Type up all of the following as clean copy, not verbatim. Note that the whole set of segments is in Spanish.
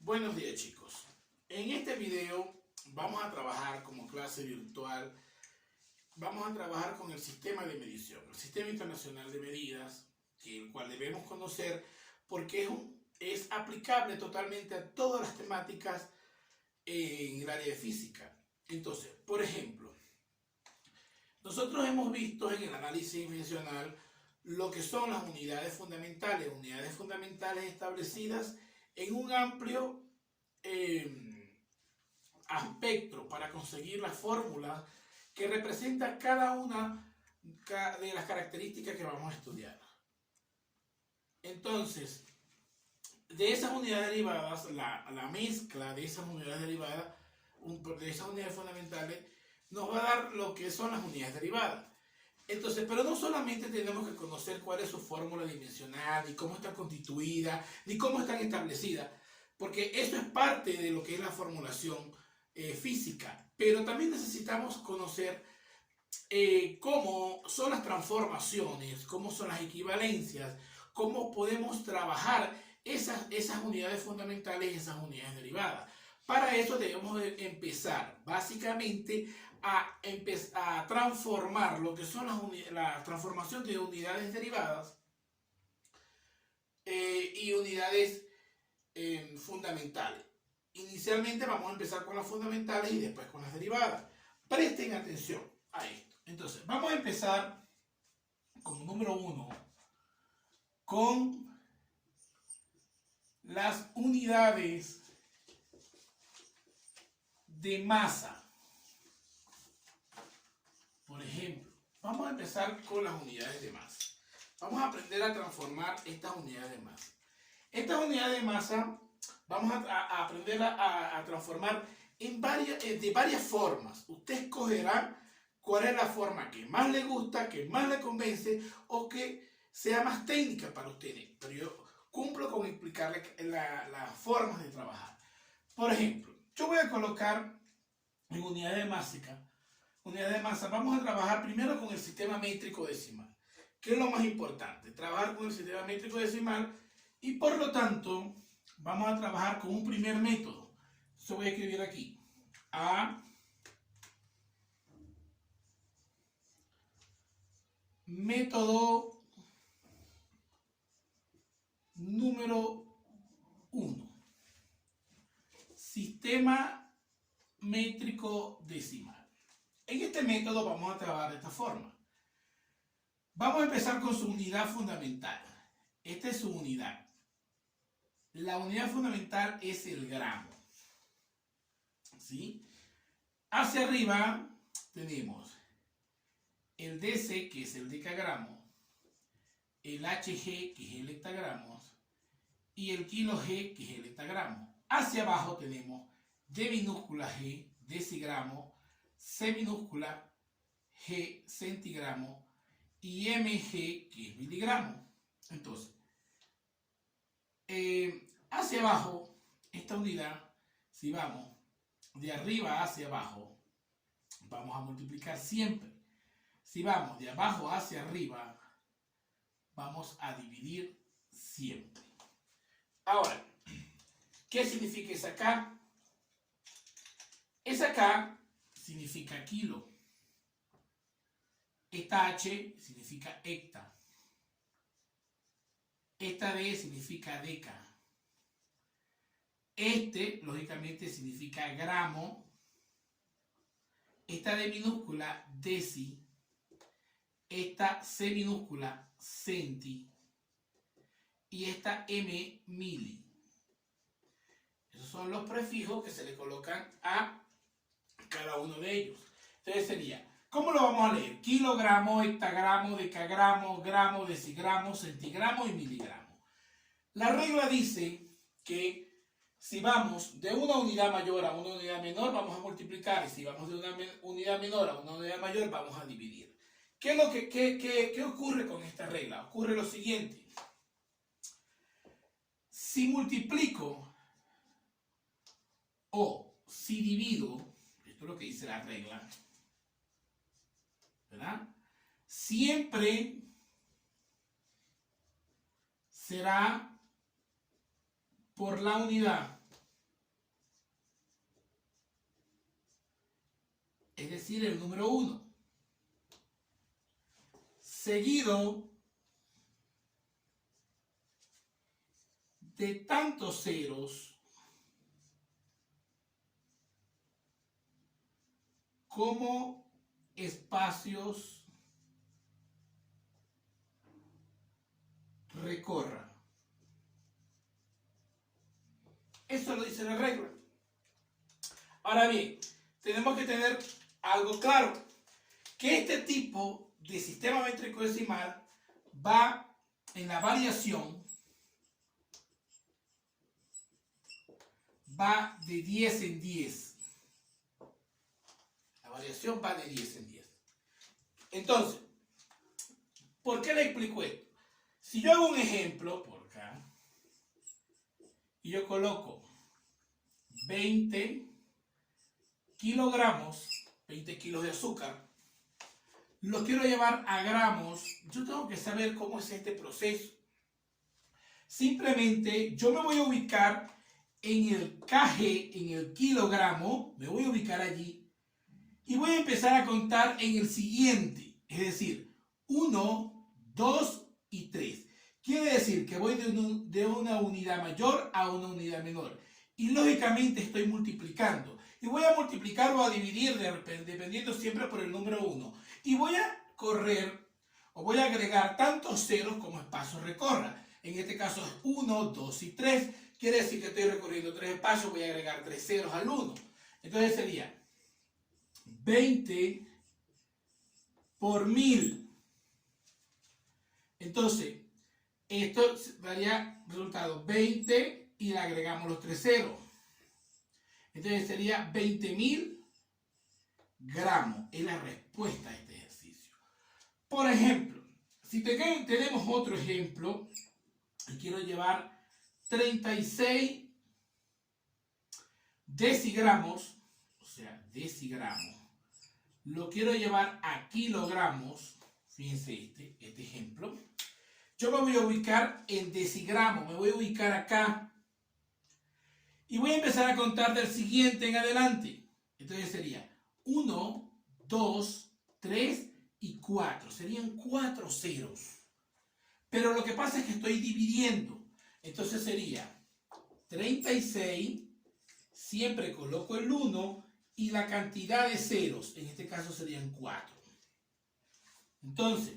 Buenos días, chicos. En este video vamos a trabajar como clase virtual. Vamos a trabajar con el sistema de medición, el Sistema Internacional de Medidas, el cual debemos conocer porque es aplicable totalmente a todas las temáticas en el área de física. Entonces, por ejemplo, nosotros hemos visto en el análisis dimensional lo que son las unidades fundamentales establecidas en un amplio aspecto para conseguir las fórmulas que representa cada una de las características que vamos a estudiar. Entonces, de esas unidades derivadas, la mezcla de esas unidades derivadas, de esas unidades fundamentales, nos va a dar lo que son las unidades derivadas. Entonces, pero no solamente tenemos que conocer cuál es su fórmula dimensional, ni cómo está constituida, ni cómo están establecidas, porque eso es parte de lo que es la formulación física, pero también necesitamos conocer cómo son las transformaciones, cómo son las equivalencias, cómo podemos trabajar esas unidades fundamentales y esas unidades derivadas. Para eso debemos empezar básicamente a transformar lo que son la transformación de unidades derivadas y unidades fundamentales. Inicialmente vamos a empezar con las fundamentales y después con las derivadas. Presten atención a esto. Entonces, vamos a empezar como número 1 con las unidades de masa. Por ejemplo, vamos a empezar con las unidades de masa. Vamos a aprender a transformar estas unidades de masa. Estas unidades de masa vamos a aprender a transformar de varias formas. Usted escogerá cuál es la forma que más le gusta, que más le convence o que sea más técnica para ustedes. Pero yo cumplo con explicarle las formas de trabajar. Por ejemplo, yo voy a colocar en unidades de masa, vamos a trabajar primero con el sistema métrico decimal. ¿Qué es lo más importante? Trabajar con el sistema métrico decimal y por lo tanto vamos a trabajar con un primer método. Eso voy a escribir aquí. Método número 1. Sistema métrico decimal. En este método vamos a trabajar de esta forma. Vamos a empezar con su unidad fundamental. Esta es su unidad. La unidad fundamental es el gramo. ¿Sí? Hacia arriba tenemos el DC, que es el decagramo, el HG, que es el hectagramos, y el kilo G, que es el hectagramo. Hacia abajo tenemos D minúscula G, decigramo, C minúscula G, centigramo, y mg, que es miligramo. Entonces, hacia abajo, esta unidad, si vamos de arriba hacia abajo, vamos a multiplicar siempre. Si vamos de abajo hacia arriba, vamos a dividir siempre. Ahora, ¿qué significa esa K? Esa K significa kilo. Esta H significa hecta. Esta D significa deca. Este, lógicamente, significa gramo. Esta D minúscula, deci. Esta C minúscula, centi. Y esta M, mili. Esos son los prefijos que se le colocan a cada uno de ellos. Entonces sería, ¿cómo lo vamos a leer? Kilogramo, hectagramo, decagramo, gramo, decigramo, centigramo y miligramo. La regla dice que si vamos de una unidad mayor a una unidad menor, vamos a multiplicar. Y si vamos de una unidad menor a una unidad mayor, vamos a dividir. ¿Qué ocurre con esta regla? Ocurre lo siguiente. Si multiplico o si divido, esto es lo que dice la regla, ¿verdad? Siempre será por la unidad. es decir, el número 1, seguido de tantos ceros como espacios recorra. Eso lo dice la regla. Ahora bien, tenemos que tener algo claro, que este tipo de sistema métrico decimal va en la variación, va de 10 en 10. La variación va de 10 en 10. Entonces, ¿por qué le explico esto? Si yo hago un ejemplo por acá y yo coloco 20 kilogramos, 20 kilos de azúcar, lo quiero llevar a gramos, yo tengo que saber cómo es este proceso. Simplemente yo me voy a ubicar en el kg, en el kilogramo, me voy a ubicar allí y voy a empezar a contar en el siguiente, es decir, 1, 2 y 3. Quiere decir que voy de una unidad mayor a una unidad menor. Y lógicamente estoy multiplicando. Y voy a multiplicar o a dividir dependiendo siempre por el número 1. Y voy a correr o voy a agregar tantos ceros como espacios recorra. En este caso es 1, 2 y 3. Quiere decir que estoy recorriendo 3 espacios, voy a agregar 3 ceros al 1. Entonces sería 20 por 1000. Entonces, esto daría resultado 20 y le agregamos los 3 ceros. Entonces sería 20.000 gramos. Es la respuesta a este ejercicio. Por ejemplo, si tenemos otro ejemplo, y quiero llevar 36 decigramos, o sea, decigramos, lo quiero llevar a kilogramos, fíjense este ejemplo, yo me voy a ubicar en decigramos, me voy a ubicar acá, y voy a empezar a contar del siguiente en adelante. Entonces sería 1, 2, 3 y 4. Serían 4 ceros. Pero lo que pasa es que estoy dividiendo. Entonces sería 36, siempre coloco el 1 y la cantidad de ceros, en este caso serían 4. Entonces,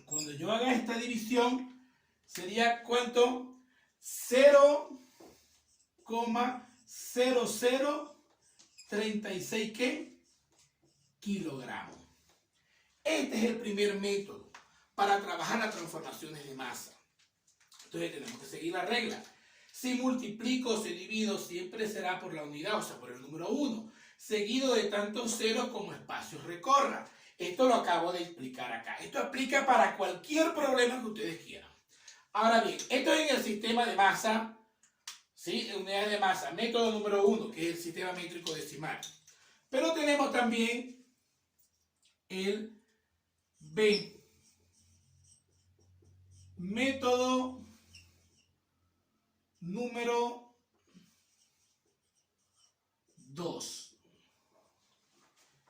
cuando yo haga esta división, sería ¿cuánto? 0,0036 ¿qué? Kilogramos. Este es el primer método para trabajar las transformaciones de masa. Entonces tenemos que seguir la regla. Si multiplico o si divido, siempre será por la unidad, o sea, por el número 1, seguido de tantos ceros como espacios recorra. Esto lo acabo de explicar acá. Esto aplica para cualquier problema que ustedes quieran. Ahora bien, esto es en el sistema de masa, ¿sí? En unidades de masa, método número 1, que es el sistema métrico decimal. Pero tenemos también el B, método número 2.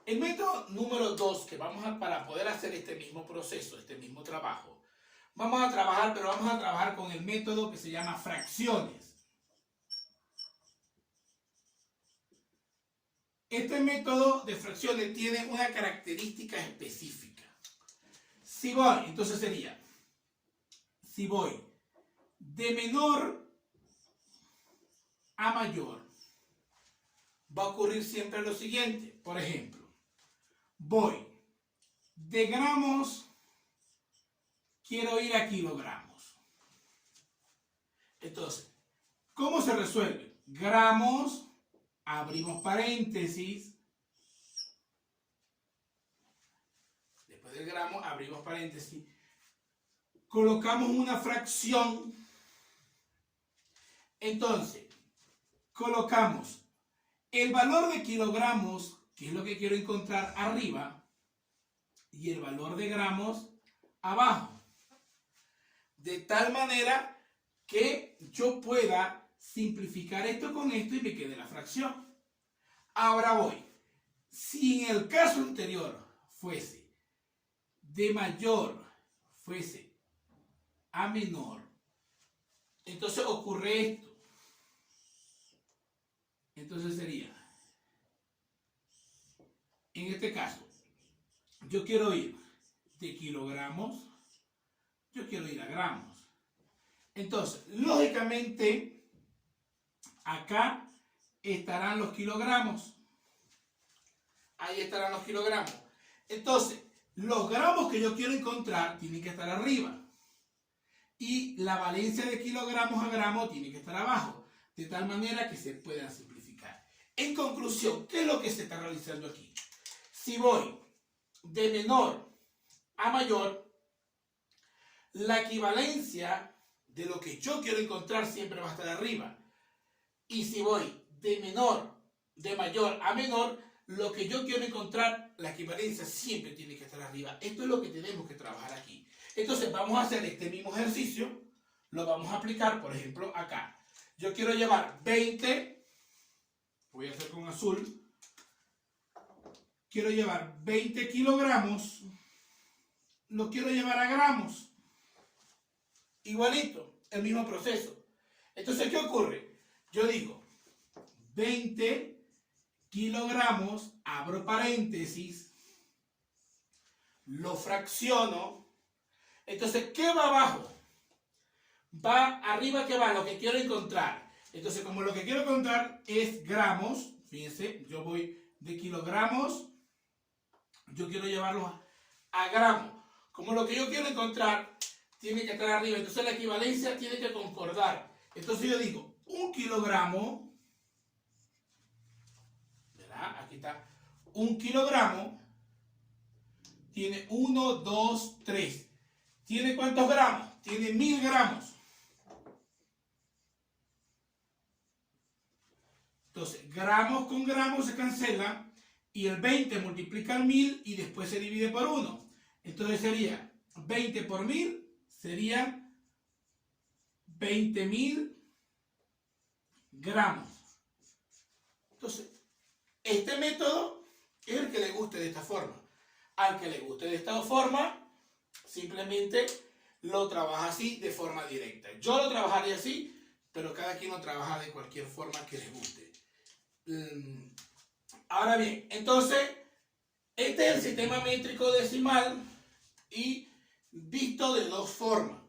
El método número 2 que vamos a, para poder hacer este mismo proceso, este mismo trabajo, vamos a trabajar con el método que se llama fracciones. Este método de fracciones tiene una característica específica. Si voy, entonces sería, si voy de menor a mayor, va a ocurrir siempre lo siguiente. Por ejemplo, voy de gramos, quiero ir a kilogramos. Entonces, ¿cómo se resuelve? Gramos, abrimos paréntesis. Después del gramo, abrimos paréntesis. Colocamos una fracción. Entonces, colocamos el valor de kilogramos, que es lo que quiero encontrar arriba, y el valor de gramos abajo. De tal manera que yo pueda simplificar esto con esto y me quede la fracción. Ahora voy. Si en el caso anterior fuese de mayor, fuese a menor, entonces ocurre esto. Entonces sería, en este caso, yo quiero ir de kilogramos, yo quiero ir a gramos. Entonces, lógicamente, acá estarán los kilogramos. Ahí estarán los kilogramos. Entonces, los gramos que yo quiero encontrar tienen que estar arriba. Y la valencia de kilogramos a gramos tiene que estar abajo. De tal manera que se puedan simplificar. En conclusión, ¿qué es lo que se está realizando aquí? Si voy de menor a mayor, la equivalencia de lo que yo quiero encontrar siempre va a estar arriba. Y si voy de mayor a menor, lo que yo quiero encontrar, la equivalencia siempre tiene que estar arriba. Esto es lo que tenemos que trabajar aquí. Entonces vamos a hacer este mismo ejercicio, lo vamos a aplicar, por ejemplo, acá. Yo quiero llevar 20, voy a hacer con azul, quiero llevar 20 kilogramos, lo quiero llevar a gramos. Igualito, el mismo proceso. Entonces, ¿qué ocurre? Yo digo 20 kilogramos, abro paréntesis, lo fracciono. Entonces, ¿qué va abajo? Va arriba, ¿qué va? Lo que quiero encontrar. Entonces, como lo que quiero encontrar es gramos, fíjense, yo voy de kilogramos, yo quiero llevarlos a gramos. Como lo que yo quiero encontrar tiene que estar arriba, entonces la equivalencia tiene que concordar. Entonces yo digo, 1 kilogramo, ¿verdad? Aquí está, 1 kilogramo tiene 1, 2, 3. ¿Tiene cuántos gramos? Tiene 1000 gramos. Entonces, gramos con gramos se cancela y el 20 multiplica el 1000 y después se divide por 1. Entonces sería 20 por 1000 sería 20.000 gramos. Entonces, este método es el que le guste de esta forma. Al que le guste de esta forma, simplemente lo trabaja así de forma directa. Yo lo trabajaría así, pero cada quien lo trabaja de cualquier forma que le guste. Ahora bien, entonces, este es el sistema métrico decimal y visto de dos formas.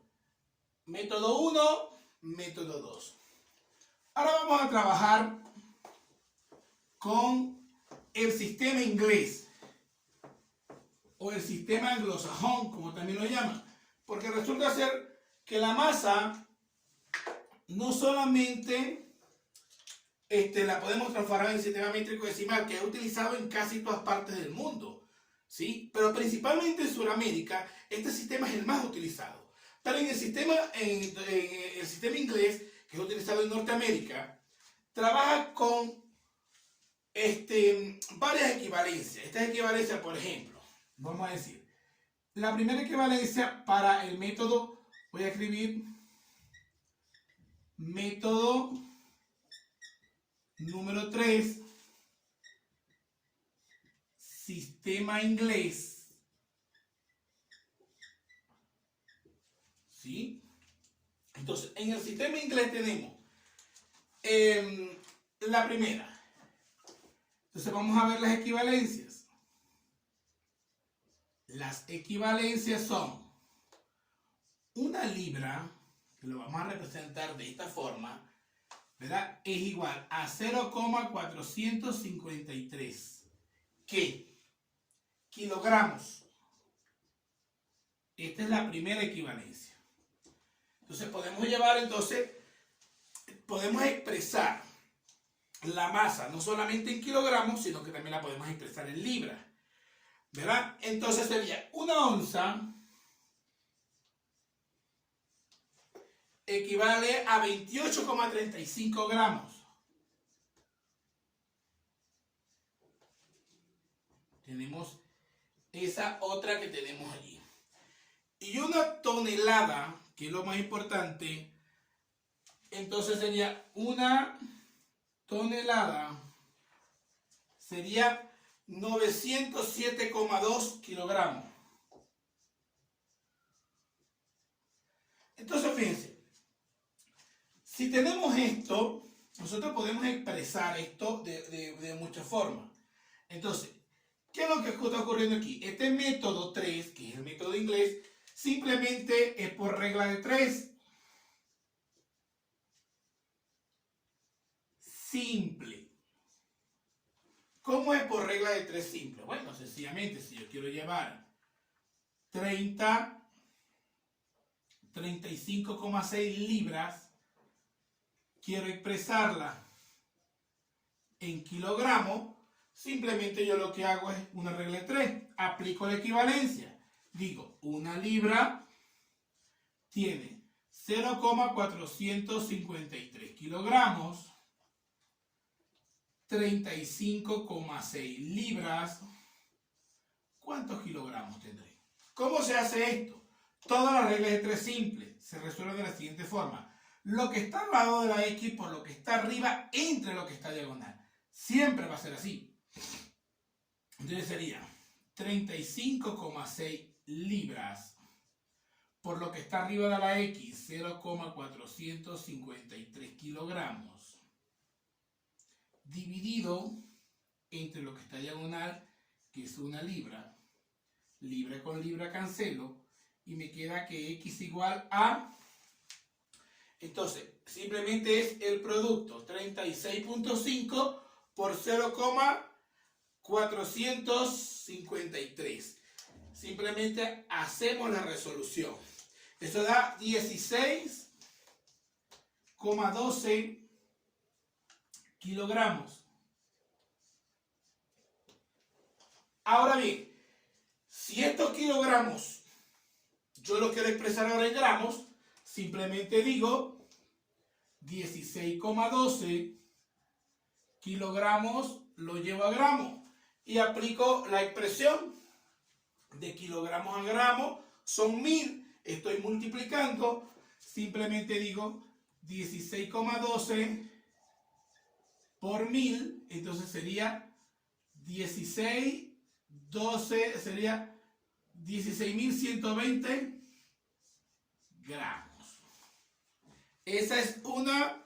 Método 1, método 2. Ahora vamos a trabajar con el sistema inglés o el sistema anglosajón, como también lo llaman, porque resulta ser que la masa no solamente la podemos transformar en el sistema métrico decimal, que es utilizado en casi todas partes del mundo, ¿sí? Pero principalmente en Sudamérica, este sistema es el más utilizado. Pero en el sistema inglés, que es utilizado en Norteamérica, trabaja con varias equivalencias. Estas equivalencias, por ejemplo, vamos a decir, la primera equivalencia para el método, voy a escribir método número 3, sistema inglés, ¿sí? Entonces, en el sistema inglés tenemos la primera. Entonces, vamos a ver las equivalencias. Las equivalencias son una libra, que lo vamos a representar de esta forma, ¿verdad? Es igual a 0,453. ¿Qué? Kilogramos. Esta es la primera equivalencia. Entonces podemos podemos expresar la masa no solamente en kilogramos, sino que también la podemos expresar en libras, ¿verdad? Entonces sería una onza equivale a 28,35 gramos. Tenemos esa otra que tenemos allí. Y una tonelada, que es lo más importante, entonces sería una tonelada, sería 907,2 kilogramos. Entonces, fíjense, si tenemos esto, nosotros podemos expresar esto de muchas formas. Entonces, ¿qué es lo que está ocurriendo aquí? Este método 3, que es el método inglés, simplemente es por regla de 3. Simple. ¿Cómo es por regla de 3 simple? Bueno, sencillamente, si yo quiero llevar 35,6 libras, quiero expresarla en kilogramos, simplemente yo lo que hago es una regla de 3, aplico la equivalencia. Digo, una libra tiene 0,453 kilogramos, 35,6 libras. ¿Cuántos kilogramos tendré? ¿Cómo se hace esto? Todas las reglas de 3 simples se resuelven de la siguiente forma. Lo que está al lado de la X por lo que está arriba entre lo que está diagonal. Siempre va a ser así. Entonces sería 35,6 libras por lo que está arriba de la X, 0,453 kilogramos, dividido entre lo que está diagonal, que es una libra. Libra con libra cancelo y me queda que X igual a... Entonces, simplemente es el producto 36.5 por 0,453. Simplemente hacemos la resolución. Eso da 16,12 kilogramos. Ahora bien, si estos kilogramos yo lo quiero expresar ahora en gramos, simplemente digo 16,12 kilogramos lo llevo a gramos y aplico la expresión de kilogramos a gramos, son 1000, estoy multiplicando, simplemente digo 16,12 por 1000, entonces sería 12 sería 16.120 gramos. Esa es una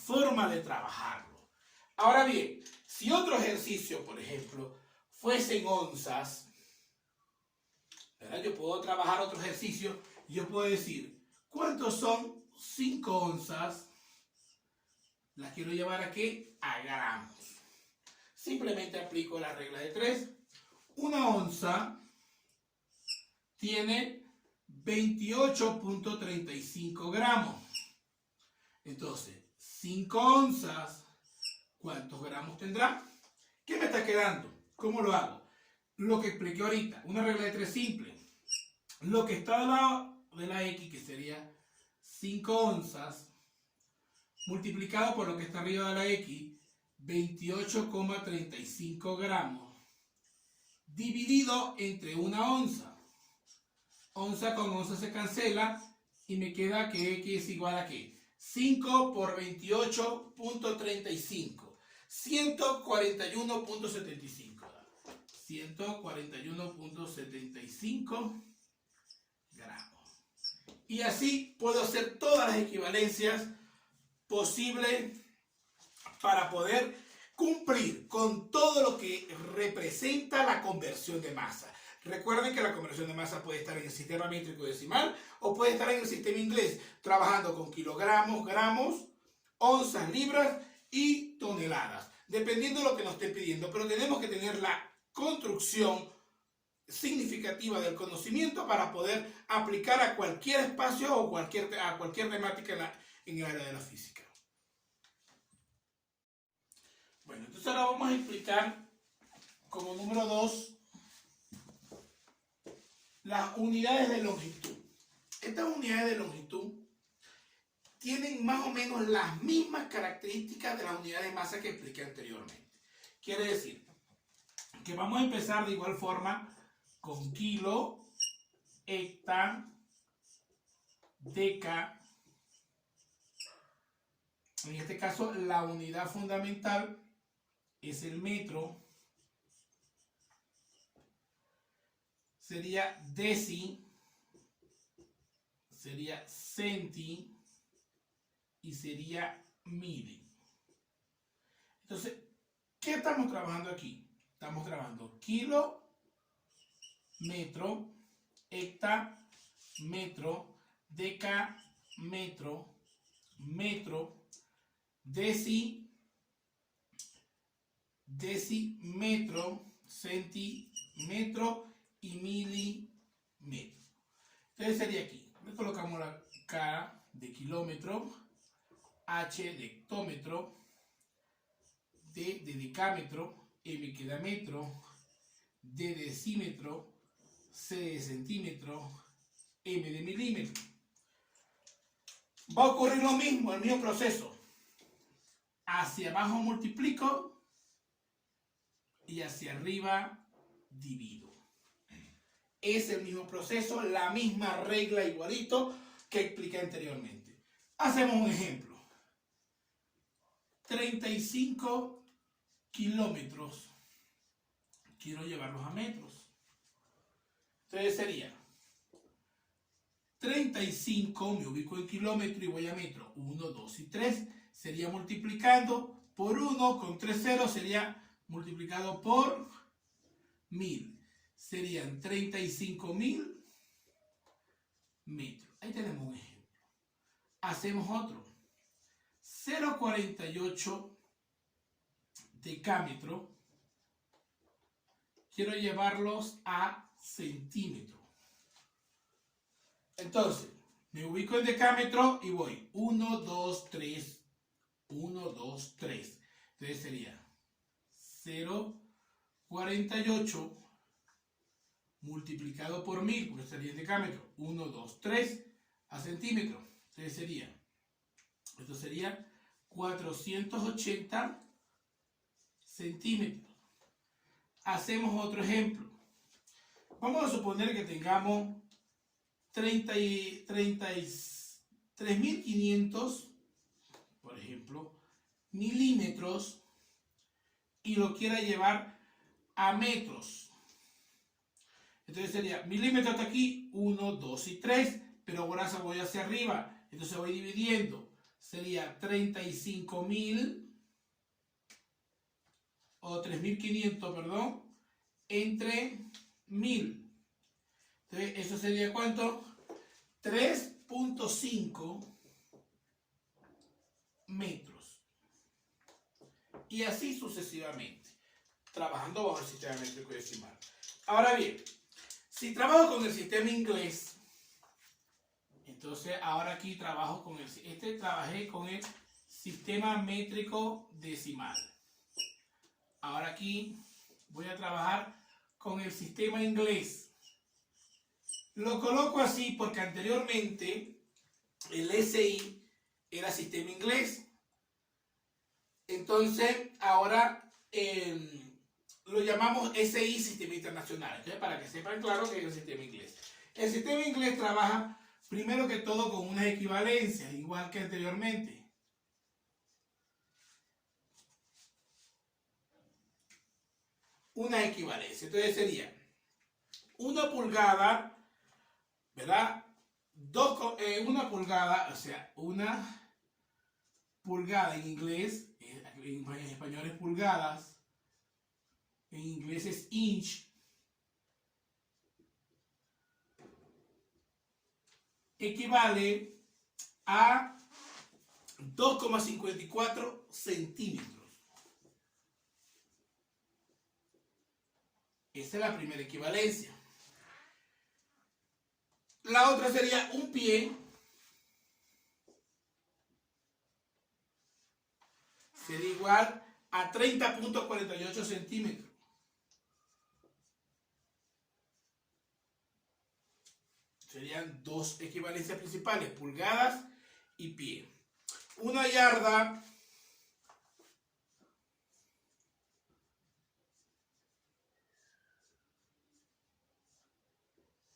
forma de trabajarlo. Ahora bien, si otro ejercicio, por ejemplo, fuese en onzas, ¿verdad? Yo puedo trabajar otro ejercicio y yo puedo decir, ¿cuántos son 5 onzas? Las quiero llevar aquí a gramos. Simplemente aplico la regla de 3. Una onza tiene 28.35 gramos. Entonces, 5 onzas, ¿cuántos gramos tendrá? ¿Qué me está quedando? ¿Cómo lo hago? Lo que expliqué ahorita, una regla de 3 simple. Lo que está al lado de la X, que sería 5 onzas, multiplicado por lo que está arriba de la X, 28,35 gramos, dividido entre una onza. Onza con onza se cancela y me queda que X es igual a ¿qué? 5 por 28.35. 141.75. 141.75 gramos. Y así puedo hacer todas las equivalencias posibles para poder cumplir con todo lo que representa la conversión de masa. Recuerden que la conversión de masa puede estar en el sistema métrico decimal o puede estar en el sistema inglés, trabajando con kilogramos, gramos, onzas, libras y toneladas, dependiendo de lo que nos esté pidiendo. Pero tenemos que tener la construcción significativa del conocimiento para poder aplicar a cualquier espacio o a cualquier temática en el área de la física. Bueno, entonces ahora vamos a explicar como número 2 las unidades de longitud. Estas unidades de longitud tienen más o menos las mismas características de las unidades de masa que expliqué anteriormente. Quiere decir que vamos a empezar de igual forma con kilo, hecta, deca. En este caso, la unidad fundamental es el metro. sería deci, sería centi y sería mili. Entonces, ¿qué estamos trabajando aquí? Estamos trabajando kilo, metro, hecta, metro, deca, metro, metro, decimetro, centímetro y milímetro. Entonces sería aquí. Le colocamos la K de kilómetro, H de hectómetro, D de decámetro, M queda metro, D de decímetro, C de centímetro, M de milímetro. Va a ocurrir lo mismo, el mismo proceso. Hacia abajo multiplico y hacia arriba divido. Es el mismo proceso, la misma regla igualito que expliqué anteriormente. Hacemos un ejemplo. 35 kilómetros. Quiero llevarlos a metros. Entonces sería 35, me ubico en kilómetro y voy a metro. 1, 2 y 3. Sería multiplicando por 1 con 3 ceros, sería multiplicado por 1000. Serían 35.000 metros. Ahí tenemos un ejemplo. Hacemos otro. 0,48 decámetro. Quiero llevarlos a centímetro. Entonces, me ubico en decámetro y voy 1, 2, 3, 1, 2, 3. Entonces sería 0,48 multiplicado por 1000, porque estaría en decámetro, 1, 2, 3 a centímetro. Entonces sería, esto sería 480 centímetros. Hacemos otro ejemplo. Vamos a suponer que tengamos 3.500, por ejemplo, milímetros y lo quiera llevar a metros. Entonces sería milímetro hasta aquí, 1, 2 y 3, pero ahora voy hacia arriba, entonces voy dividiendo. Sería 35.000 o 3.500, perdón, entre 1000. Entonces, eso sería ¿cuánto? 3.5 metros. Y así sucesivamente, trabajando bajo el sistema métrico decimal. Ahora bien, si trabajo con el sistema inglés, entonces ahora aquí trabajo con trabajé con el sistema métrico decimal. Ahora aquí voy a trabajar con el sistema inglés. Lo coloco así porque anteriormente el SI era sistema inglés. Entonces ahora lo llamamos SI sistema internacional. Entonces, para que sepan claro que es el sistema inglés. El sistema inglés trabaja primero que todo con unas equivalencias, igual que anteriormente. Una equivalencia. Entonces sería 1 pulgada, ¿verdad? Una pulgada, o sea, una pulgada en inglés, en español es pulgadas, en inglés es inch, equivale a 2,54 centímetros. Esa es la primera equivalencia. La otra sería un pie. Sería igual a 30.48 centímetros. Serían dos equivalencias principales, pulgadas y pie. Una yarda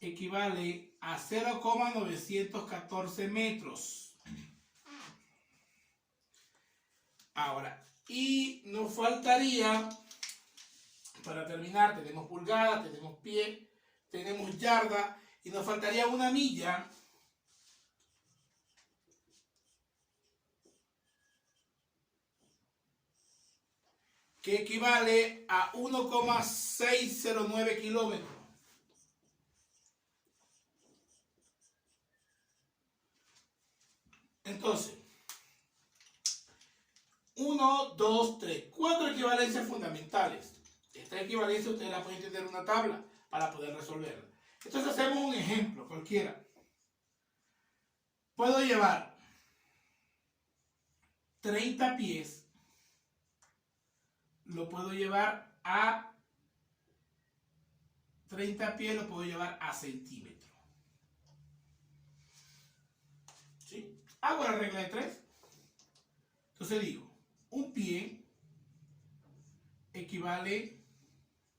equivale a 0,914 metros. Ahora, y nos faltaría, para terminar, tenemos pulgadas, tenemos pie, tenemos yarda y nos faltaría una milla. Que equivale a 1,609 kilómetros. Entonces, 1, 2, 3, 4 equivalencias fundamentales. Esta equivalencia ustedes la pueden tener en una tabla para poder resolverla. Entonces hacemos un ejemplo cualquiera. Puedo llevar 30 pies, lo puedo llevar a 30 pies, lo puedo llevar a centímetros. ¿Sí? Hago la regla de 3. Entonces digo, un pie equivale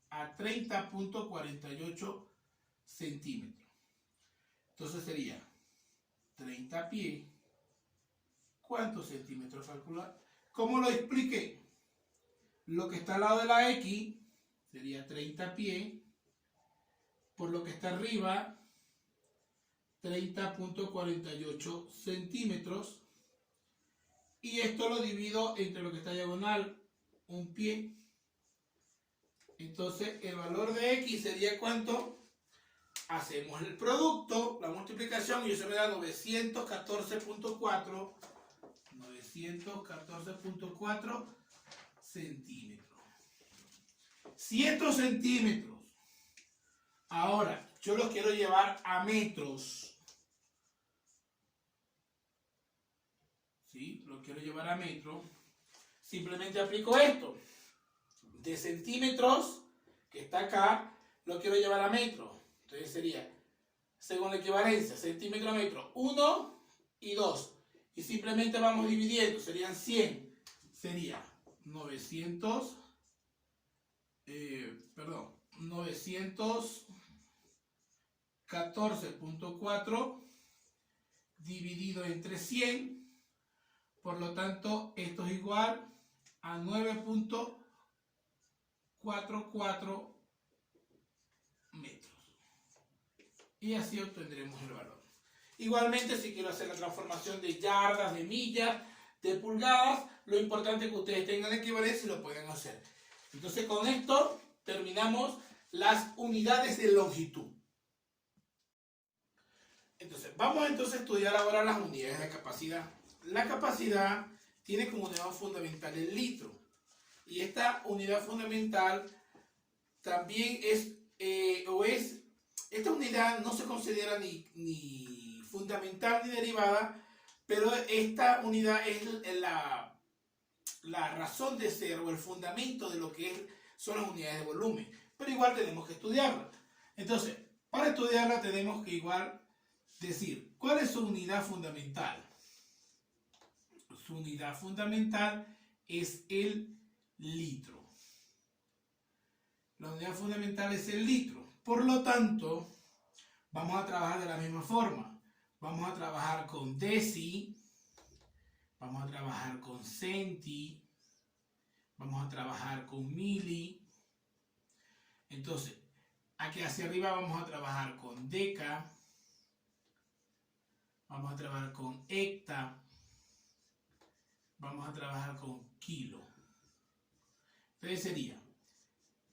a 30.48 centímetros. Entonces sería 30 pies. ¿Cuántos centímetros calcular? ¿Cómo lo expliqué? Lo que está al lado de la X sería 30 pies, por lo que está arriba 30.48 centímetros, y esto lo divido entre lo que está diagonal, un pie. Entonces el valor de X sería ¿cuánto? Hacemos el producto, la multiplicación, y eso me da 914.4 centímetros. Si estos centímetros ahora yo los quiero llevar a metros, ¿sí? Los quiero llevar a metros, simplemente aplico esto. De centímetros, que está acá, lo quiero llevar a metros. Entonces sería, según la equivalencia, centímetro a metro, 1 y 2. Y simplemente vamos dividiendo, serían 100. Sería 914.4 dividido entre 100. Por lo tanto, esto es igual a 9.44 metros. Y así obtendremos el valor. Igualmente, si quiero hacer la transformación de yardas, de millas, de pulgadas, lo importante es que ustedes tengan equivalencia y lo puedan hacer. Entonces, con esto terminamos las unidades de longitud. Entonces, vamos a estudiar ahora las unidades de capacidad. La capacidad tiene como unidad fundamental el litro. Y esta unidad fundamental también esta unidad no se considera ni fundamental ni derivada, pero esta unidad es la razón de ser o el fundamento de lo que son las unidades de volumen. Pero igual tenemos que estudiarla. Entonces, para estudiarla tenemos que igual decir, ¿cuál es su unidad fundamental? Su unidad fundamental es el litro. La unidad fundamental es el litro. Por lo tanto, vamos a trabajar de la misma forma. Vamos a trabajar con deci, vamos a trabajar con centi, vamos a trabajar con mili. Entonces, aquí hacia arriba vamos a trabajar con deca, vamos a trabajar con hecta, vamos a trabajar con kilo. Entonces sería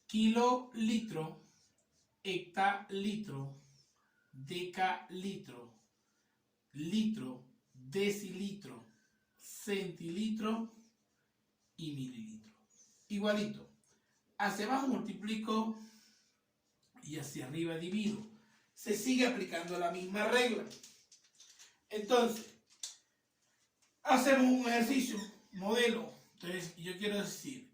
kilolitro, hectalitro, decalitro, litro, decilitro, centilitro y mililitro. Igualito. Hacia abajo multiplico y hacia arriba divido. Se sigue aplicando la misma regla. Entonces, hacemos un ejercicio, modelo. Entonces, yo quiero decir,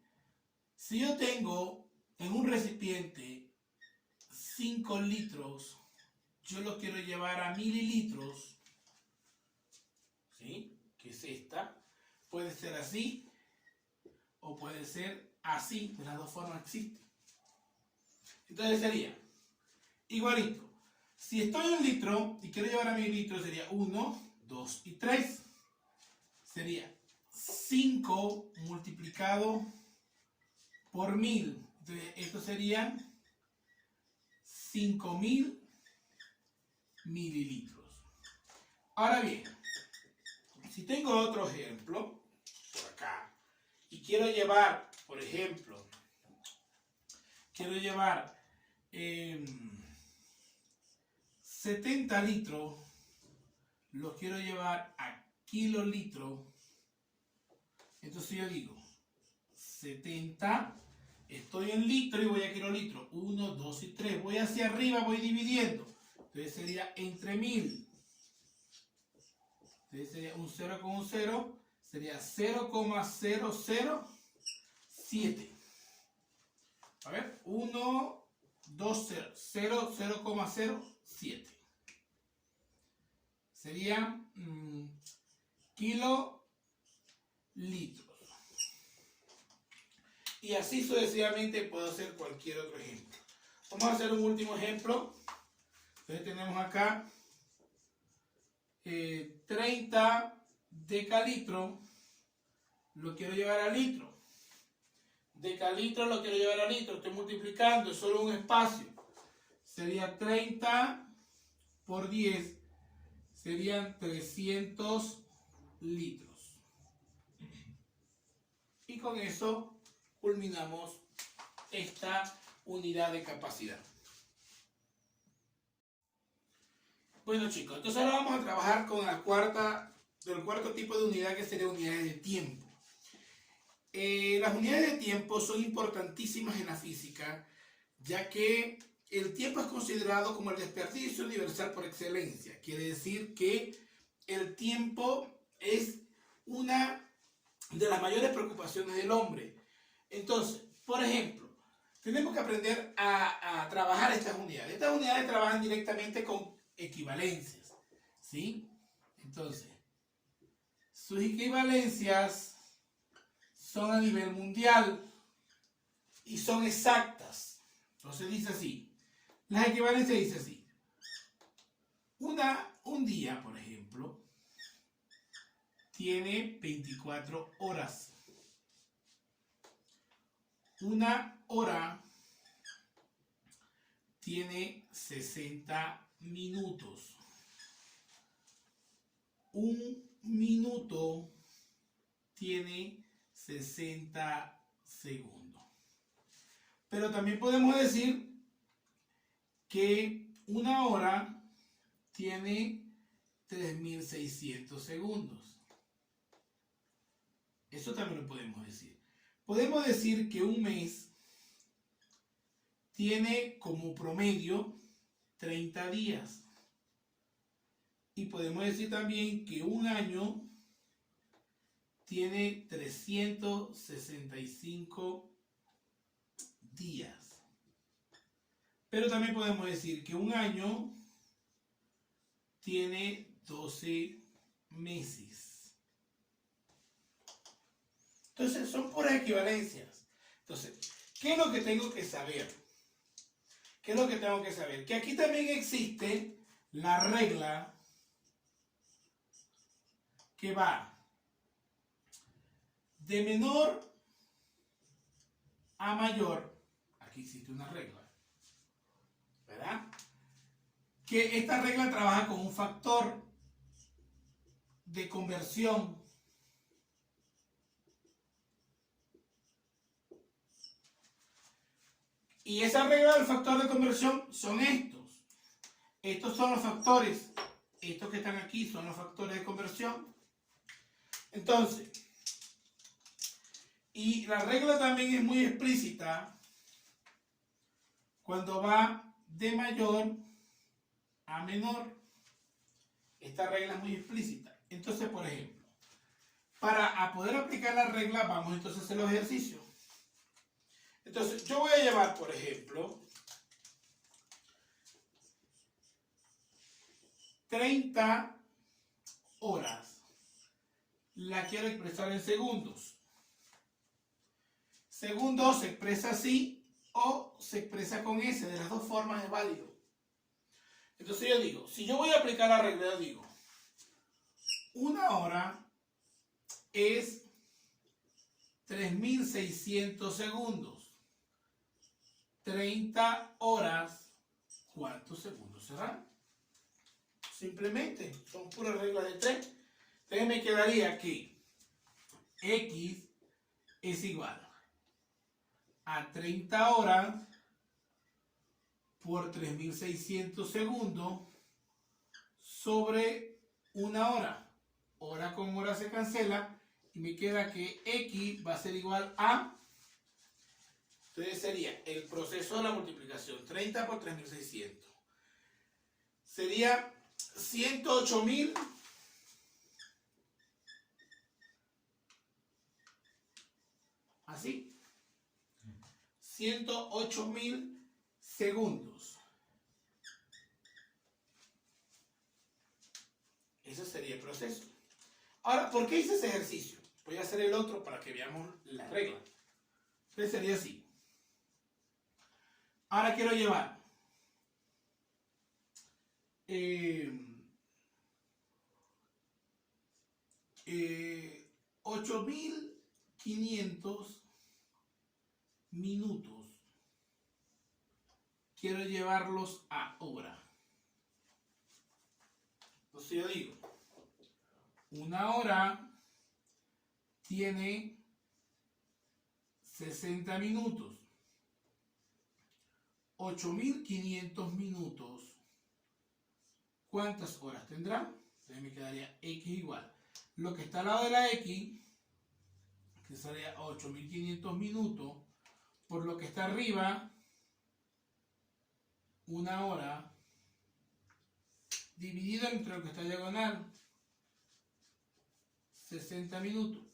si yo tengo en un recipiente 5 litros, yo lo quiero llevar a mililitros, ¿sí? Que es esta. Puede ser así o puede ser así. De las dos formas existen. Entonces sería igualito. Si estoy en litro y quiero llevar a mililitros, sería 1, 2 y 3. Sería 5 multiplicado por 1000. Entonces, esto serían 5.000 mililitros. Ahora bien, si tengo otro ejemplo, por acá, y quiero llevar, por ejemplo, quiero llevar 70 litros, los quiero llevar a kilolitros, entonces yo digo, 70, estoy en litro y voy a kilolitro, 1, 2 y 3, voy hacia arriba, voy dividiendo, entonces sería entre 1000, entonces sería un 0 con un 0, sería 0,007. A ver, 1, 2, 0, 0,07. Serían kilolitros. Y así sucesivamente puedo hacer cualquier otro ejemplo. Vamos a hacer un último ejemplo. Entonces tenemos acá 30 decalitros, lo quiero llevar a litro. Decalitro lo quiero llevar a litro, estoy multiplicando, es solo un espacio. Sería 30 por 10, serían 300 litros. Y con eso culminamos esta unidad de capacidad. Bueno chicos, entonces ahora vamos a trabajar con el cuarto tipo de unidad, que sería unidades de tiempo. Las unidades de tiempo son importantísimas en la física, ya que el tiempo es considerado como el desperdicio universal por excelencia. Quiere decir que el tiempo es una de las mayores preocupaciones del hombre. Entonces, por ejemplo, tenemos que aprender a trabajar estas unidades. Estas unidades trabajan directamente con equivalencias, ¿sí? Entonces, sus equivalencias son a nivel mundial y son exactas. Entonces dice así, las equivalencias dice así. Un día, por ejemplo, tiene 24 horas. Una hora tiene 60 minutos. Un minuto tiene 60 segundos. Pero también podemos decir que una hora tiene 3600 segundos. Eso también lo podemos decir. Podemos decir que un mes tiene como promedio 30 días. Y podemos decir también que un año tiene 365 días. Pero también podemos decir que un año tiene 12 meses. Entonces, son puras equivalencias. Entonces, ¿qué es lo que tengo que saber? ¿Qué es lo que tengo que saber? Que aquí también existe la regla que va de menor a mayor. Aquí existe una regla, ¿verdad? Que esta regla trabaja con un factor de conversión. Y esa regla del factor de conversión son estos. Estos son los factores. Estos que están aquí son los factores de conversión. Entonces, y la regla también es muy explícita cuando va de mayor a menor. Esta regla es muy explícita. Entonces, por ejemplo, para poder aplicar la regla, vamos entonces a hacer los ejercicios. Entonces, yo voy a llevar, por ejemplo, 30 horas. La quiero expresar en segundos. Segundos se expresa así o se expresa con S. De las dos formas es válido. Entonces yo digo, si yo voy a aplicar la regla, yo digo, una hora es 3600 segundos. 30 horas ¿cuántos segundos serán? Simplemente, son puras reglas de 3. Entonces me quedaría que X es igual a 30 horas por 3600 segundos sobre una hora. Hora con hora se cancela y me queda que X va a ser igual a... Entonces sería el proceso de la multiplicación. 30 por 3600. Sería 108.000. Así. 108.000 segundos. Ese sería el proceso. Ahora, ¿por qué hice ese ejercicio? Voy a hacer el otro para que veamos la regla. Entonces sería así. Ahora quiero llevar 8.500 minutos. Quiero llevarlos a hora. Entonces yo digo, una hora tiene 60 minutos. 8.500 minutos. ¿Cuántas horas tendrá? Entonces me quedaría X igual. Lo que está al lado de la X, que sería 8.500 minutos, por lo que está arriba, una hora, dividido entre lo que está diagonal, 60 minutos.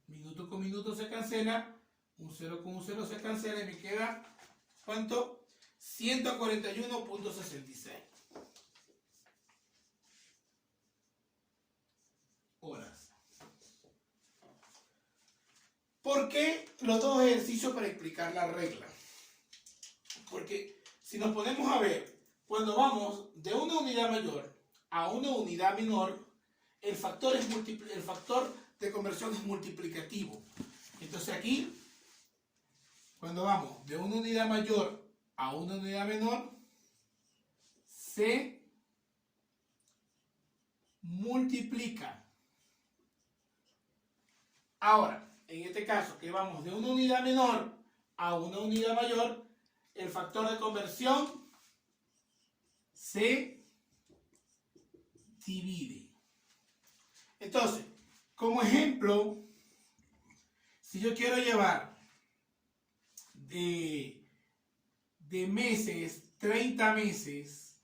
Minuto con minuto se cancela, un 0 con un 0 se cancela y me queda, ¿cuánto? 141.66 horas. ¿Por qué los dos ejercicios para explicar la regla? Porque si nos ponemos a ver, cuando vamos de una unidad mayor a una unidad menor, el factor de conversión es multiplicativo. Entonces aquí, cuando vamos de una unidad mayor a una unidad menor, se multiplica. Ahora, en este caso, que vamos de una unidad menor a una unidad mayor, el factor de conversión se divide. Entonces, como ejemplo, si yo quiero llevar de meses, 30 meses,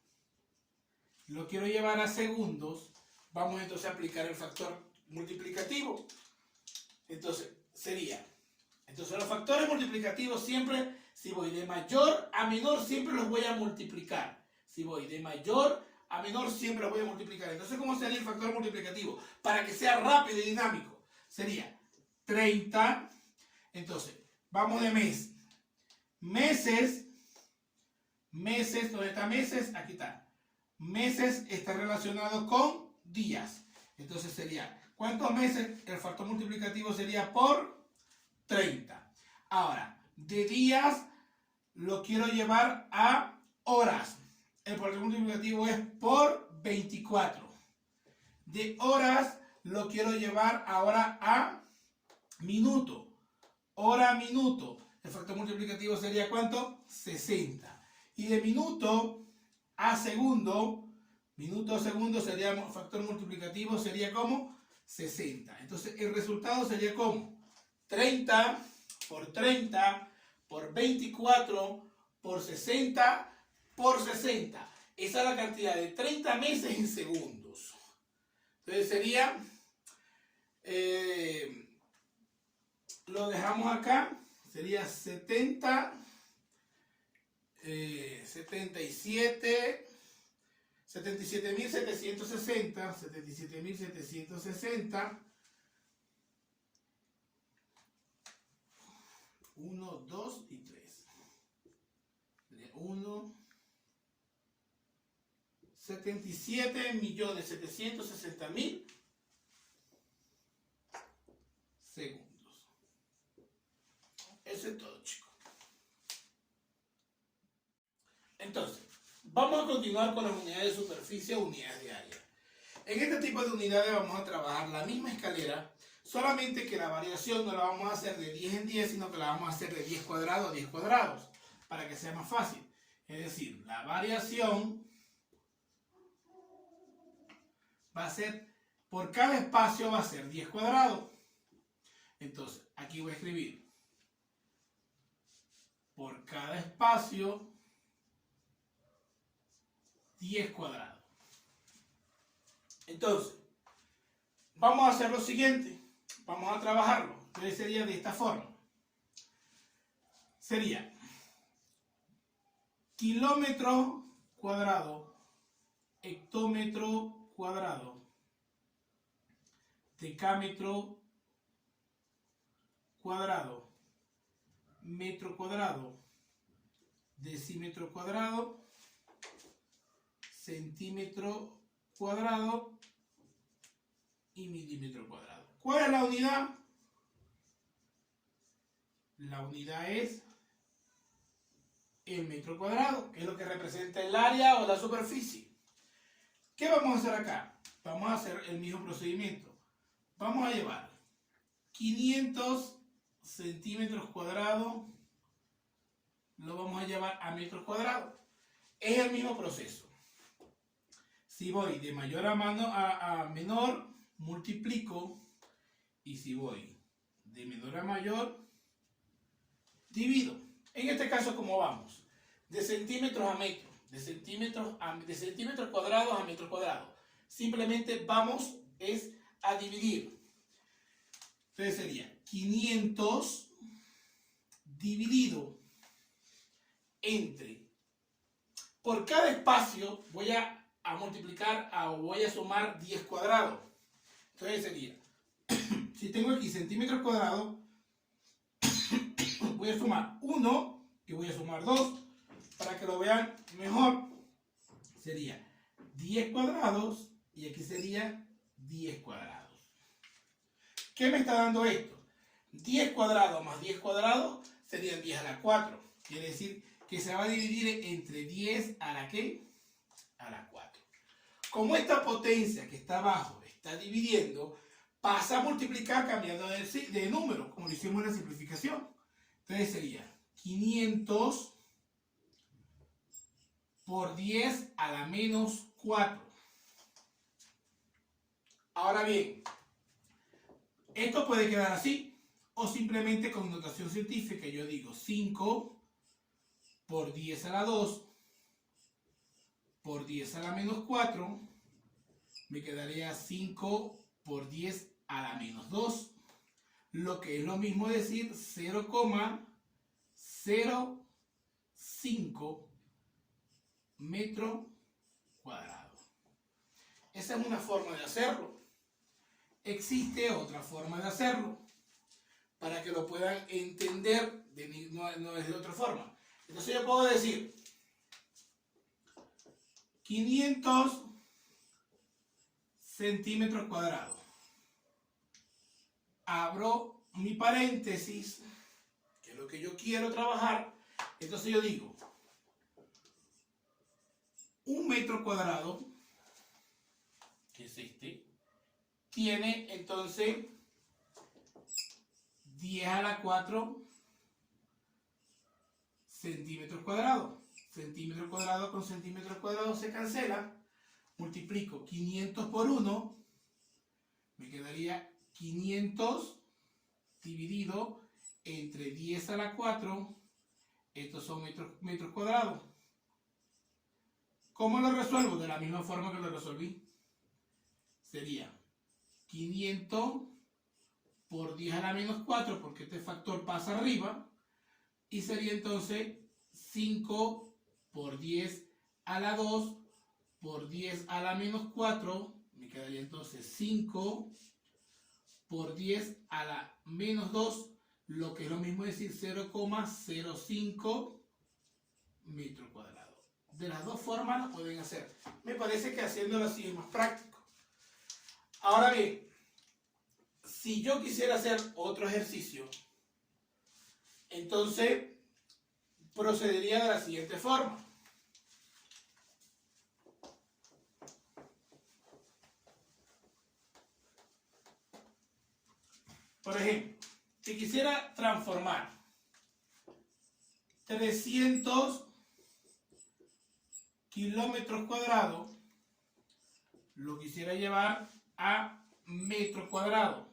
lo quiero llevar a segundos, vamos entonces a aplicar el factor multiplicativo. Entonces, entonces los factores multiplicativos siempre, si voy de mayor a menor, siempre los voy a multiplicar. Si voy de mayor a menor, siempre los voy a multiplicar. Entonces, ¿cómo sería el factor multiplicativo? Para que sea rápido y dinámico, sería 30. Entonces, vamos de mes. Meses, ¿dónde está meses? Aquí está. Meses está relacionado con días. Entonces sería, ¿cuántos meses? El factor multiplicativo sería por 30. Ahora, de días lo quiero llevar a horas. El factor multiplicativo es por 24. De horas lo quiero llevar ahora a minuto. Hora a minuto. El factor multiplicativo sería ¿cuánto? 60. Y de minuto a segundo sería el factor multiplicativo, sería como 60. Entonces el resultado sería como 30 por 30 por 24 por 60 por 60. Esa es la cantidad de 30 meses en segundos. Entonces sería, lo dejamos acá, sería 77.760, 1, 2 y 3. 77.760.000 segundos. Eso es todo, chicos. Entonces, Vamos a continuar con las unidades de superficie o unidades de área. En este tipo de unidades vamos a trabajar la misma escalera, solamente que la variación no la vamos a hacer de 10 en 10, sino que la vamos a hacer de 10 cuadrados a 10 cuadrados, para que sea más fácil. Es decir, la variación va a ser, por cada espacio va a ser 10 cuadrados. Entonces, aquí voy a escribir, por cada espacio, 10 cuadrados. Entonces, vamos a hacer lo siguiente. Vamos a trabajarlo. Entonces sería de esta forma. Sería kilómetro cuadrado, hectómetro cuadrado, decámetro cuadrado, metro cuadrado, decímetro cuadrado, centímetro cuadrado y milímetro cuadrado. ¿Cuál es la unidad? La unidad es el metro cuadrado, que es lo que representa el área o la superficie. ¿Qué vamos a hacer acá? Vamos a hacer el mismo procedimiento. Vamos a llevar 500 centímetros cuadrados, lo vamos a llevar a metros cuadrados. Es el mismo proceso. Si voy de mayor a menor, multiplico. Y si voy de menor a mayor, divido. En este caso, ¿cómo vamos? De centímetros a metros. De centímetros cuadrados a metros cuadrados. Simplemente vamos a dividir. Entonces sería 500 dividido entre... Por cada espacio voy a multiplicar o voy a sumar 10 cuadrados. Entonces sería, si tengo aquí centímetros cuadrados, voy a sumar 1 y voy a sumar 2 para que lo vean mejor. Sería 10 cuadrados y aquí sería 10 cuadrados. ¿Qué me está dando esto? 10 cuadrados más 10 cuadrados serían 10 a la 4. Quiere decir que se va a dividir entre 10 a la ¿qué? A la 4. Como esta potencia que está abajo está dividiendo, pasa a multiplicar cambiando de número, como lo hicimos en la simplificación. Entonces sería 500 por 10 a la menos 4. Ahora bien, esto puede quedar así, o simplemente con notación científica yo digo 5 por 10 a la 2 por 10 a la menos 4, me quedaría 5 por 10 a la menos 2, lo que es lo mismo decir 0,05 metro cuadrado. Esa es una forma de hacerlo. Existe otra forma de hacerlo, para que lo puedan entender, no es de otra forma. Entonces yo puedo decir 500 centímetros cuadrados. Abro mi paréntesis, que es lo que yo quiero trabajar. Entonces yo digo, un metro cuadrado, que es este, tiene entonces 10 a la 4 centímetros cuadrados. Centímetro cuadrado con centímetro cuadrado se cancela. Multiplico 500 por 1, me quedaría 500 dividido entre 10 a la 4, estos son metros cuadrados. ¿Cómo lo resuelvo? De la misma forma que lo resolví. Sería 500 por 10 a la menos 4, porque este factor pasa arriba, y sería entonces 5 por 10 a la 2 por 10 a la menos 4, me quedaría entonces 5 por 10 a la menos 2, lo que es lo mismo decir 0,05 metros cuadrados. De las dos formas lo pueden hacer. Me parece que haciéndolo así es más práctico. Ahora bien, si yo quisiera hacer otro ejercicio, entonces procedería de la siguiente forma. Por ejemplo, si quisiera transformar 300 kilómetros cuadrados, lo quisiera llevar a metro cuadrado.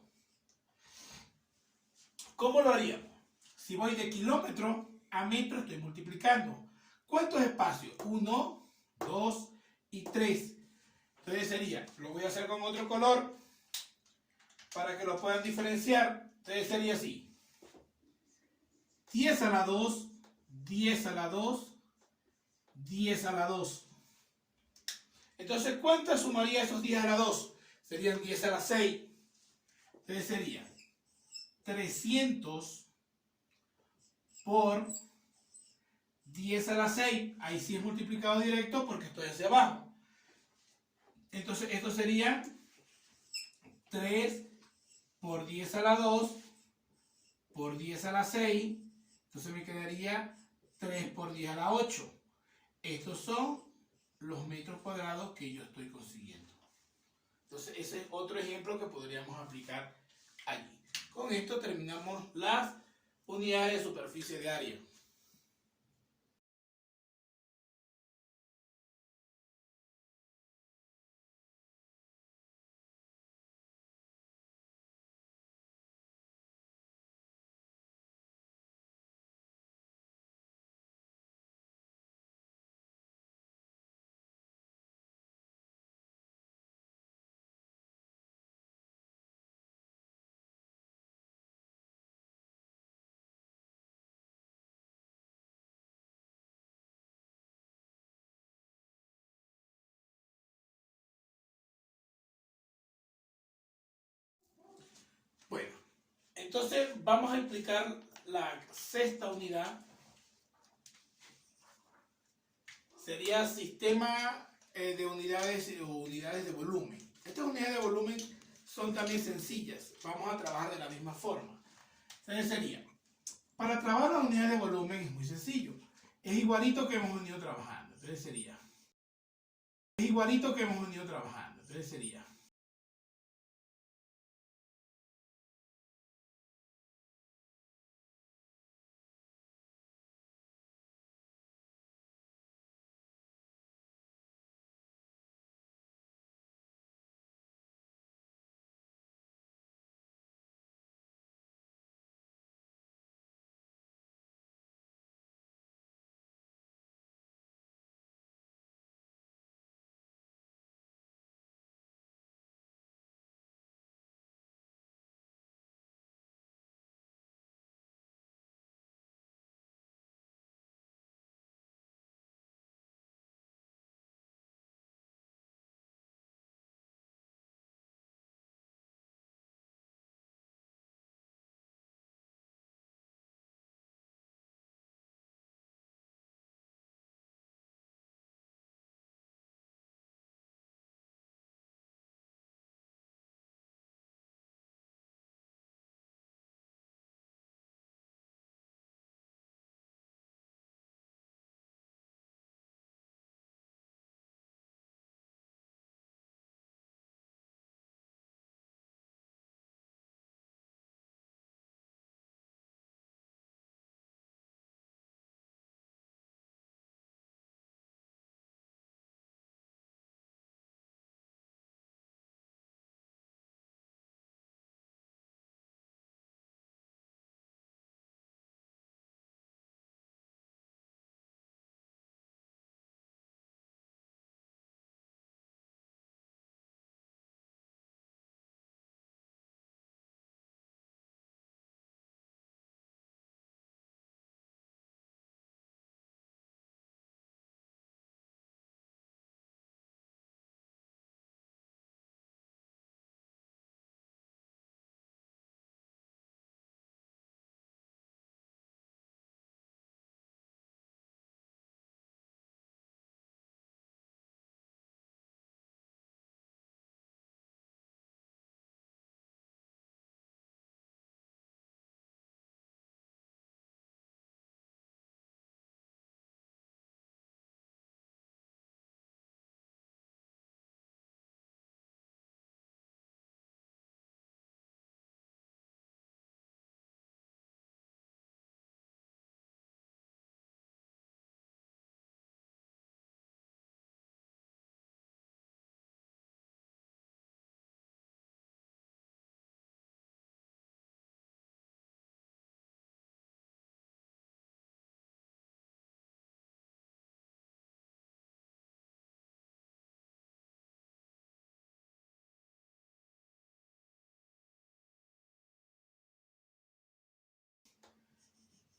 ¿Cómo lo haríamos? Si voy de kilómetro a metro, estoy multiplicando. ¿Cuántos espacios? 1, 2 y 3. Entonces sería, lo voy a hacer con otro color para que lo puedan diferenciar. Entonces sería así. 10 a la 2, 10 a la 2, 10 a la 2. Entonces, ¿cuántas sumaría esos 10 a la 2? Serían 10 a la 6. Entonces sería 300 por 10 a la 6. Ahí sí es multiplicado directo porque estoy hacia abajo. Entonces, esto sería 3 por 10 a la 2 por 10 a la 6. Entonces me quedaría 3 por 10 a la 8. Estos son los metros cuadrados que yo estoy consiguiendo. Entonces ese es otro ejemplo que podríamos aplicar allí. Con esto terminamos las unidades de superficie de área. Bueno, entonces vamos a explicar la sexta unidad. Sería sistema de unidades o unidades de volumen. Estas unidades de volumen son también sencillas. Vamos a trabajar de la misma forma. Entonces sería, para trabajar las unidades de volumen es muy sencillo. Es igualito que hemos venido trabajando. Entonces sería, Entonces sería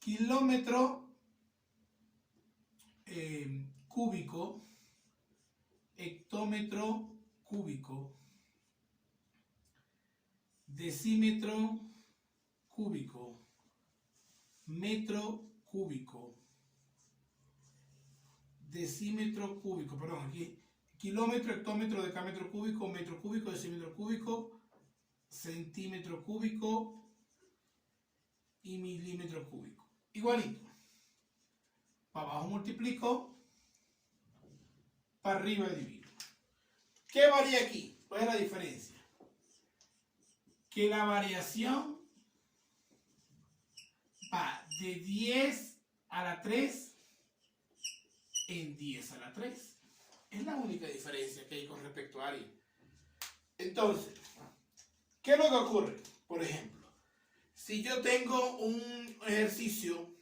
kilómetro cúbico, hectómetro cúbico, decímetro cúbico, metro cúbico, decímetro cúbico, perdón, aquí, kilómetro, hectómetro, decámetro cúbico, metro cúbico, decímetro cúbico, centímetro cúbico y milímetro cúbico. Igualito. Para abajo multiplico, para arriba divido. ¿Qué varía aquí? ¿Cuál es la diferencia? Que la variación va de 10 a la 3 en 10 a la 3. Es la única diferencia que hay con respecto a Arial. Entonces, ¿qué es lo que ocurre? Por ejemplo, si yo tengo un ejercicio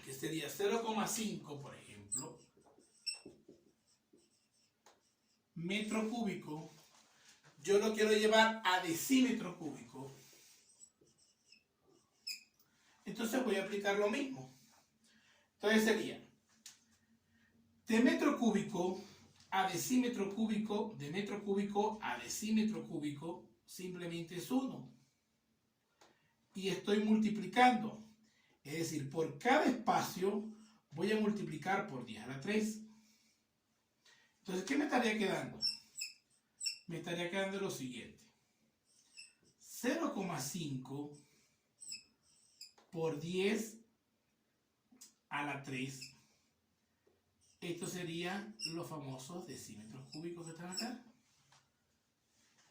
que sería 0,5, por ejemplo, metro cúbico, yo lo quiero llevar a decímetro cúbico, entonces voy a aplicar lo mismo. Entonces sería de metro cúbico a decímetro cúbico, de metro cúbico a decímetro cúbico, simplemente es 1. Y estoy multiplicando. Es decir, por cada espacio voy a multiplicar por 10 a la 3. Entonces, ¿qué me estaría quedando? Me estaría quedando lo siguiente. 0,5 por 10 a la 3. Estos serían los famosos decímetros cúbicos que están acá.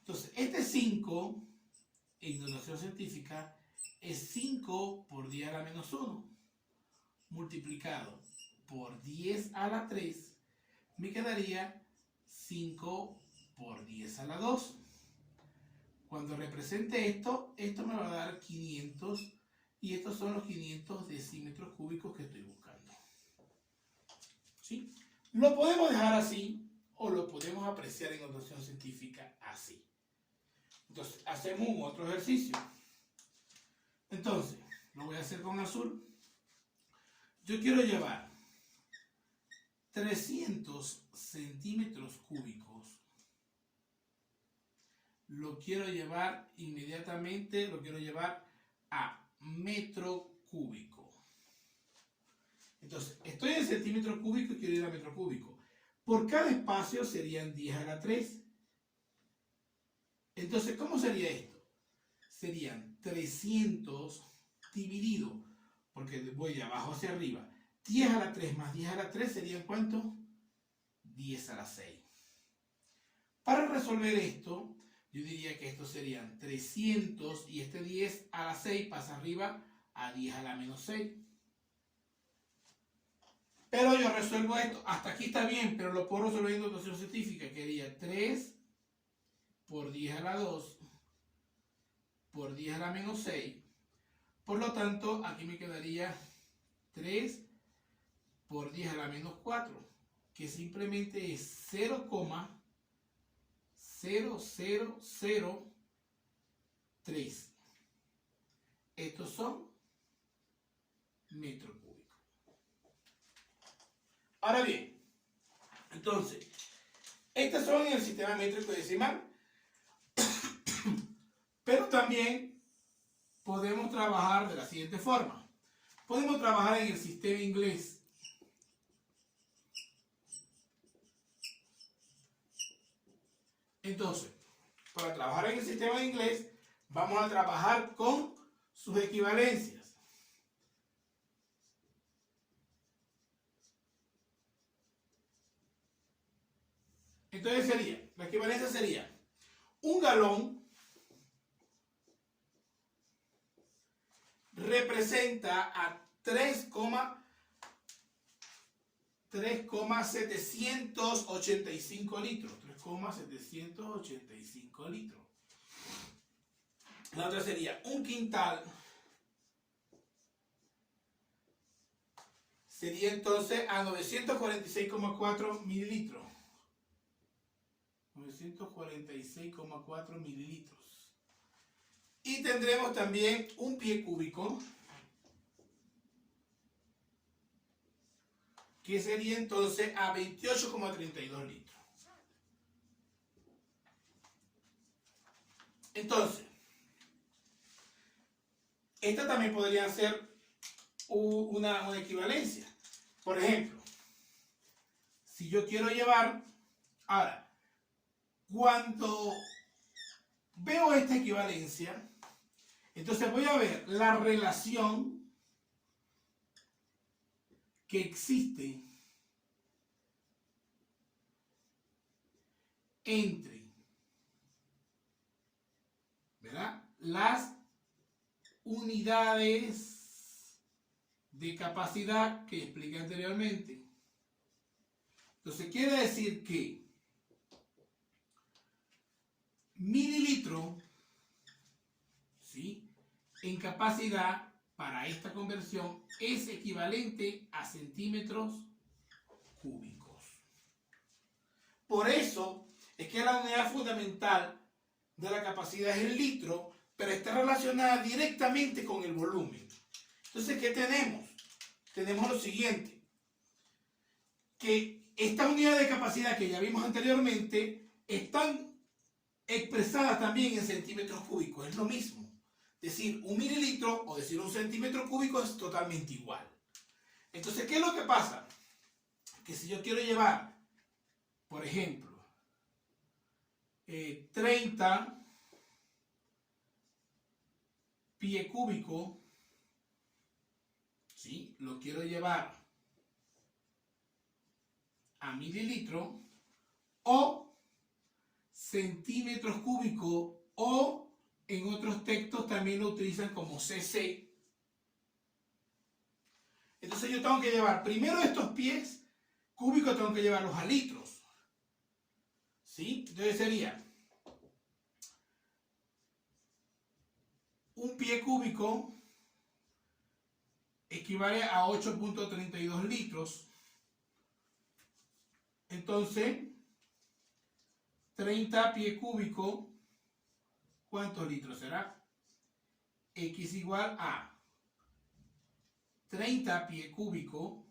Entonces, este 5 en notación científica es 5 por 10 a la menos 1 multiplicado por 10 a la 3, me quedaría 5 por 10 a la 2. Cuando represente esto, esto me va a dar 500 y estos son los 500 decímetros cúbicos que estoy buscando. ¿Sí? Lo podemos dejar así o lo podemos apreciar en notación científica así. Entonces, hacemos un otro ejercicio. Entonces, lo voy a hacer con azul. Yo quiero llevar 300 centímetros cúbicos. Lo quiero llevar inmediatamente, lo quiero llevar a metro cúbico. Entonces, estoy en centímetro cúbico y quiero ir a metro cúbico. Por cada espacio serían 10 a la 3. Entonces, ¿cómo sería esto? Serían 300 dividido, porque voy de abajo hacia arriba. 10 a la 3 más 10 a la 3 serían ¿cuánto? 10 a la 6. Para resolver esto, yo diría que estos serían 300 y este 10 a la 6 pasa arriba a 10 a la menos 6. Pero yo resuelvo esto, hasta aquí está bien, pero lo puedo resolver en notación científica, que sería 3 por 10 a la 2 por 10 a la menos 6. Por lo tanto, aquí me quedaría 3 por 10 a la menos 4, que simplemente es 0,0003. Estos son metros cúbicos. Ahora bien, entonces, estas son en el sistema métrico decimal. Pero también podemos trabajar de la siguiente forma. Podemos trabajar en el sistema inglés. Entonces, para trabajar en el sistema inglés, vamos a trabajar con sus equivalencias. Entonces la equivalencia sería un galón representa a 3,785 litros. 3,785 litros. La otra sería un quintal. Sería entonces a 946,4 mililitros. 946,4 mililitros. Y tendremos también un pie cúbico. que sería entonces a 28,32 litros. Entonces, esta también podría ser una equivalencia. Por ejemplo, si yo quiero llevar, ahora, cuando veo esta equivalencia, entonces voy a ver la relación que existe entre, ¿verdad?, las unidades de capacidad que expliqué anteriormente. Entonces quiere decir que mililitro, ¿sí?, en capacidad para esta conversión es equivalente a centímetros cúbicos. Por eso es que la unidad fundamental de la capacidad es el litro, pero está relacionada directamente con el volumen. Entonces, ¿qué tenemos? Tenemos lo siguiente, que estas unidades de capacidad que ya vimos anteriormente están expresadas también en centímetros cúbicos, es lo mismo. Decir un mililitro o decir un centímetro cúbico es totalmente igual. Entonces, ¿qué es lo que pasa? Que si yo quiero llevar, por ejemplo, 30 pie cúbico, ¿sí?, lo quiero llevar a mililitro o centímetros cúbicos, o en otros textos también lo utilizan como cc. Entonces yo tengo que llevar primero estos pies cúbicos, tengo que llevarlos a litros, ¿sí? Entonces sería un pie cúbico equivale a 8,32 litros. Entonces 30 pie cúbico, ¿cuántos litros será? X igual a 30 pie cúbico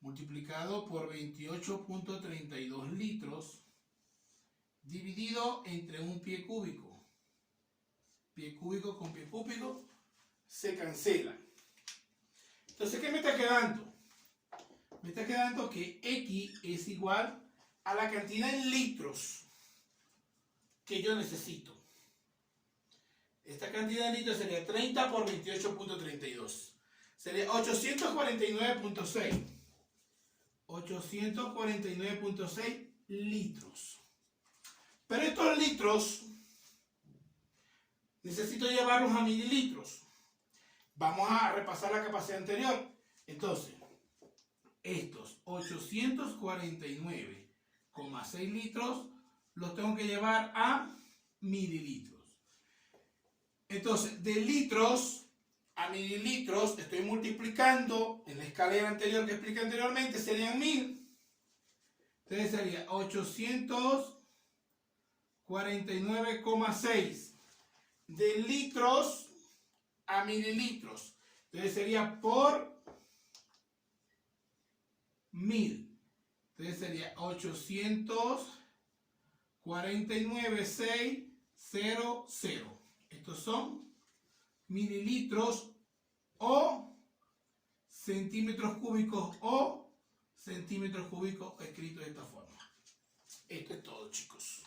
multiplicado por 28,32 litros dividido entre un pie cúbico. Pie cúbico con pie cúbico se cancela. Entonces, ¿qué me está quedando? Me está quedando que X es igual a la cantidad en litros que yo necesito. Esta cantidad en litros sería 30 por 28,32. Sería 849,6. 849,6 litros. Pero estos litros necesito llevarlos a mililitros. Vamos a repasar la capacidad anterior. Entonces, estos 849,6 litros los tengo que llevar a mililitros. Entonces, de litros a mililitros estoy multiplicando en la escalera anterior que expliqué anteriormente, serían 1000. Entonces sería 849,6 de litros a mililitros. Entonces sería por 1000. Entonces sería 849,600. Estos son mililitros o centímetros cúbicos o centímetros cúbicos escrito de esta forma. Esto es todo, chicos.